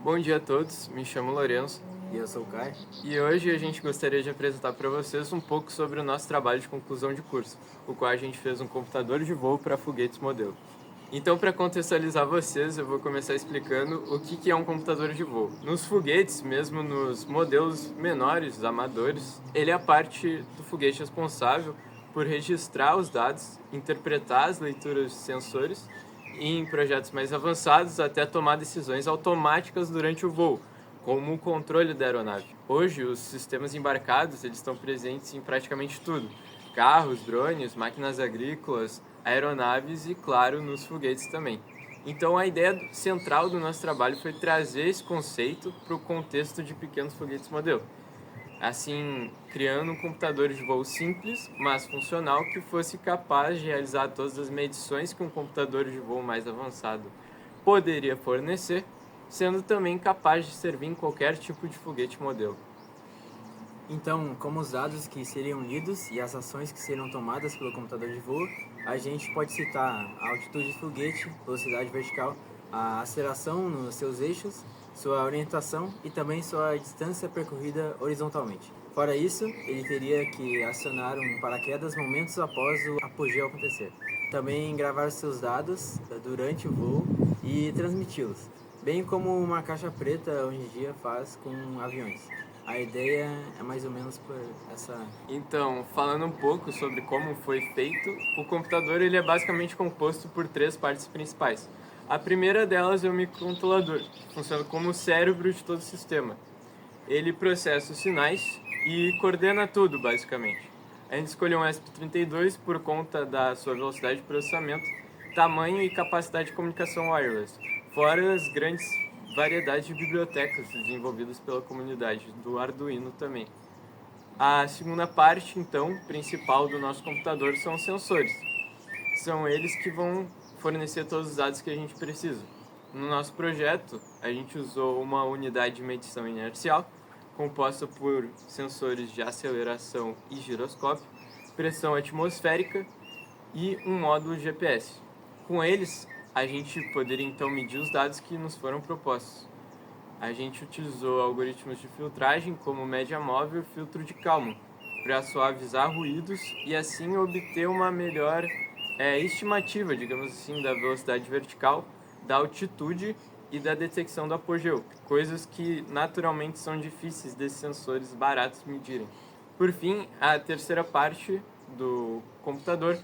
Bom dia a todos, me chamo Lourenço E eu sou o Caio. e hoje a gente gostaria de apresentar para vocês um pouco sobre o nosso trabalho de conclusão de curso, o qual a gente fez um computador de voo para foguetes modelo. Então, para contextualizar vocês, eu vou começar explicando o que é um computador de voo. Nos foguetes, mesmo nos modelos menores, amadores, ele é a parte do foguete responsável por registrar os dados, interpretar as leituras de sensores e, em projetos mais avançados, até tomar decisões automáticas durante o voo, como o controle da aeronave. Hoje, os sistemas embarcados eles estão presentes em praticamente tudo: carros, drones, máquinas agrícolas, aeronaves e, claro, nos foguetes também. Então, a ideia central do nosso trabalho foi trazer esse conceito para o contexto de pequenos foguetes modelo. Assim, criando um computador de voo simples, mas funcional, que fosse capaz de realizar todas as medições que um computador de voo mais avançado poderia fornecer, sendo também capaz de servir em qualquer tipo de foguete modelo. Então, como os dados que seriam lidos e as ações que seriam tomadas pelo computador de voo, a gente pode citar a altitude do foguete, velocidade vertical, a aceleração nos seus eixos, sua orientação e também sua distância percorrida horizontalmente. Fora isso, ele teria que acionar um paraquedas momentos após o apogeu acontecer. Também gravar seus dados durante o voo e transmiti-los, bem como uma caixa preta hoje em dia faz com aviões. A ideia é mais ou menos por essa. Então, falando um pouco sobre como foi feito, o computador ele é basicamente composto por três partes principais. A primeira delas é o microcontrolador, que funciona como o cérebro de todo o sistema. Ele processa os sinais e coordena tudo, basicamente. A gente escolheu um ESP32 por conta da sua velocidade de processamento, tamanho e capacidade de comunicação wireless, fora as grandes variedades de bibliotecas desenvolvidas pela comunidade, do Arduino também. A segunda parte, então, principal do nosso computador são os sensores. São eles que vão fornecer todos os dados que a gente precisa. No nosso projeto, a gente usou uma unidade de medição inercial, composta por sensores de aceleração e giroscópio, pressão atmosférica e um módulo GPS. Com eles, a gente poderia então medir os dados que nos foram propostos. A gente utilizou algoritmos de filtragem como média móvel e filtro de Kalman para suavizar ruídos e assim obter uma melhor estimativa, digamos assim, da velocidade vertical, da altitude e da detecção do apogeu, coisas que naturalmente são difíceis desses sensores baratos medirem. Por fim, a terceira parte do computador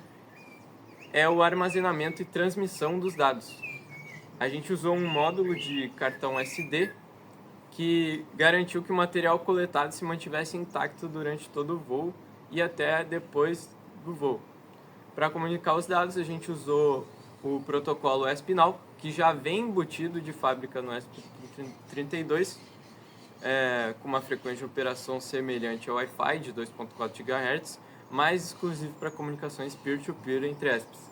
é o armazenamento e transmissão dos dados. A gente usou um módulo de cartão SD que garantiu que o material coletado se mantivesse intacto durante todo o voo e até depois do voo. Para comunicar os dados, a gente usou o protocolo ESP-NOW, que já vem embutido de fábrica no ESP32, com uma frequência de operação semelhante ao Wi-Fi de 2.4 GHz, mas exclusivo para comunicações peer-to-peer entre ESPs.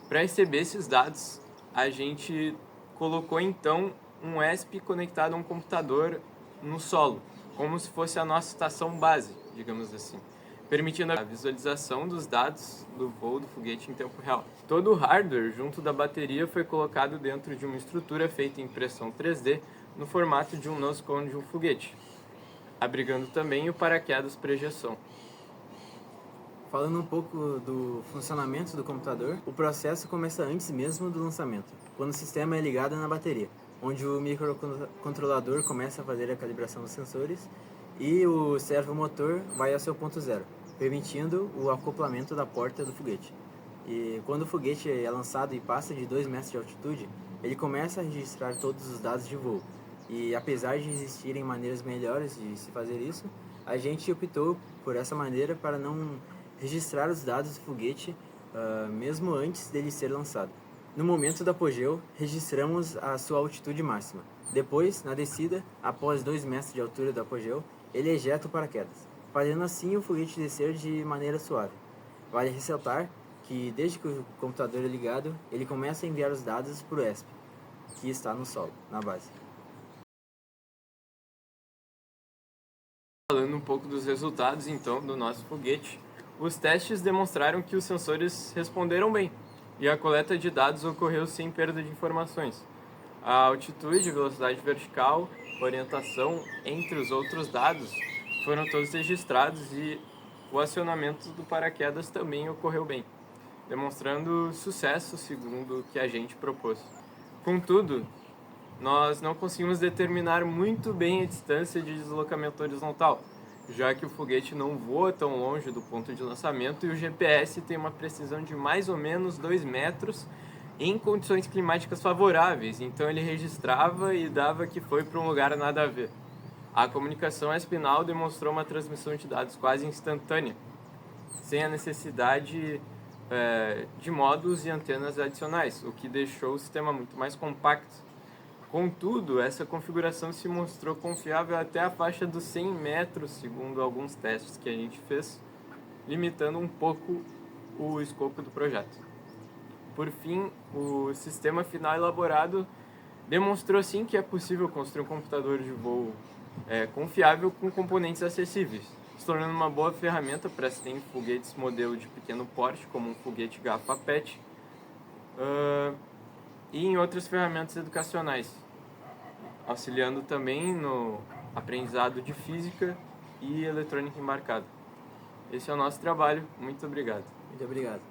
Para receber esses dados, a gente colocou então um ESP conectado a um computador no solo, como se fosse a nossa estação base, digamos assim, permitindo a visualização dos dados do voo do foguete em tempo real. Todo o hardware junto da bateria foi colocado dentro de uma estrutura feita em impressão 3D no formato de um nose cone de um foguete, abrigando também o paraquedas para ejeção. Falando um pouco do funcionamento do computador, o processo começa antes mesmo do lançamento, quando o sistema é ligado na bateria, onde o microcontrolador começa a fazer a calibração dos sensores e o servomotor vai ao seu ponto zero, permitindo o acoplamento da porta do foguete. E quando o foguete é lançado e passa de 2 metros de altitude, ele começa a registrar todos os dados de voo. E apesar de existirem maneiras melhores de se fazer isso, a gente optou por essa maneira para não registrar os dados do foguete mesmo antes dele ser lançado. No momento do apogeu, registramos a sua altitude máxima. Depois, na descida, após 2 metros de altura do apogeu, ele ejeta o paraquedas, fazendo assim o foguete descer de maneira suave. Vale ressaltar que desde que o computador é ligado, ele começa a enviar os dados para o ESP, que está no solo, na base. Falando um pouco dos resultados então do nosso foguete, os testes demonstraram que os sensores responderam bem e a coleta de dados ocorreu sem perda de informações. A altitude, velocidade vertical, orientação, entre os outros dados, foram todos registrados e o acionamento do paraquedas também ocorreu bem, demonstrando sucesso segundo o que a gente propôs. Contudo, nós não conseguimos determinar muito bem a distância de deslocamento horizontal, já que o foguete não voa tão longe do ponto de lançamento e o GPS tem uma precisão de mais ou menos 2 metros em condições climáticas favoráveis, então ele registrava e dava que foi para um lugar nada a ver. A comunicação espinal demonstrou uma transmissão de dados quase instantânea, sem a necessidade de módulos e antenas adicionais, o que deixou o sistema muito mais compacto. Contudo, essa configuração se mostrou confiável até a faixa dos 100 metros, segundo alguns testes que a gente fez, limitando um pouco o escopo do projeto. Por fim, o sistema final elaborado demonstrou sim que é possível construir um computador de voo confiável com componentes acessíveis, se tornando uma boa ferramenta para se ter em foguetes modelo de pequeno porte, como um foguete Gafa PET, e em outras ferramentas educacionais, auxiliando também no aprendizado de física e eletrônica embarcada. Esse é o nosso trabalho. Muito obrigado. Muito obrigado.